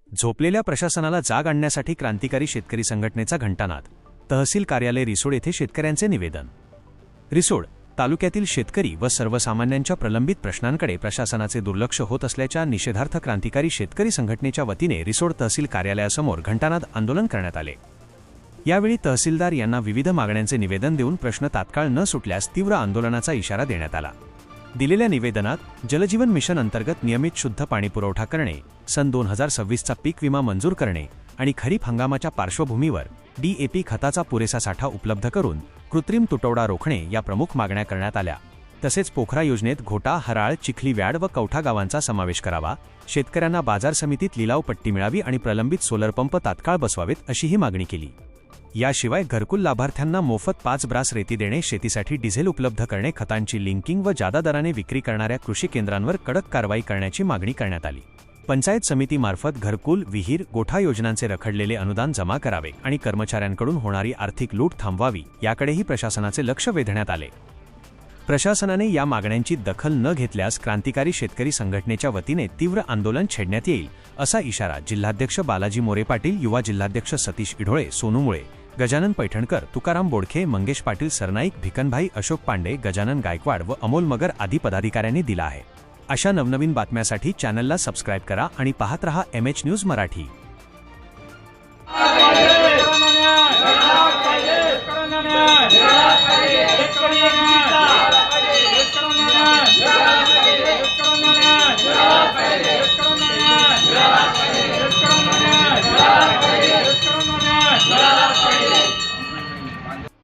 झोपलेल्या प्रशासनाला जाग आणण्यासाठी क्रांतिकारी शेतकरी संघटनेचा घंटानाद। तहसील कार्यालय रिसोड येथे शेतकऱ्यांचे निवेदन। रिसोड तालुक्यातील शेतकरी व सर्वसामान्यांच्या प्रलंबित प्रश्नांकडे प्रशासनाचे दुर्लक्ष होत असल्याच्या निषेधार्थ क्रांतिकारी शेतकरी संघटनेच्या वतीने रिसोड तहसील कार्यालयासमोर घंटानाद आंदोलन करण्यात आले। यावेळी तहसीलदार यांना विविध मागण्यांचे निवेदन देऊन प्रश्न तात्काळ न सुटल्यास तीव्र आंदोलनाचा इशारा देण्यात आला। दिलेल्या निवेदनात जलजीवन मिशन अंतर्गत नियमित शुद्ध पाणी पुरवठा करणे, सन 2026चा पीक विमा मंजूर करणे आणि खरीप हंगामाच्या पार्श्वभूमीवर DAP खताचा पुरेसा साठा उपलब्ध करून कृत्रिम तुटवडा रोखणे या प्रमुख मागण्या करण्यात आल्या। तसेच पोखरा योजनेत घोटा, हराळ, चिखली, व्याड व कवठा गावांचा समावेश करावा, शेतकऱ्यांना बाजार समितीत लिलाव पट्टी मिळावी आणि प्रलंबित सोलर पंप तात्काळ बसवावेत अशीही मागणी केली। याशिवाय घरकुल लाभार्थ्यांना मोफत 5 ब्रास रेती देणे, शेतीसाठी डिझेल उपलब्ध करणे, खतांची लिंकिंग व जादा दराने विक्री करणाऱ्या कृषी केंद्रांवर कडक कारवाई करण्याची मागणी करण्यात आली। पंचायत समितीमार्फत घरकुल, विहीर, गोठा योजनांचे रखडलेले अनुदान जमा करावे आणि कर्मचाऱ्यांकडून होणारी आर्थिक लूट थांबवावी याकडेही प्रशासनाचे लक्ष वेधण्यात आले। प्रशासनाने या मागण्यांची दखल न घेतल्यास क्रांतिकारी शेतकरी संघटनेच्या वतीने तीव्र आंदोलन छेडण्यात येईल असा इशारा जिल्हाध्यक्ष बालाजी मोरे पाटील, युवा जिल्हाध्यक्ष सतीश इढोळे, सोनू मुळे, गजानन पैठणकर, तुकाराम बोडखे, मंगेश पाटील सरनाईक, भिकनभाई अशोक पांडे, गजानन गायकवाड व अमोल मगर आदी पदाधिकाऱ्यांनी दिला आहे। अशा नवनवीन बातम्यासाठी चॅनलला सबस्क्राईब करा आणि पाहत रहा MH न्यूज मराठी। शेतकऱ्यांना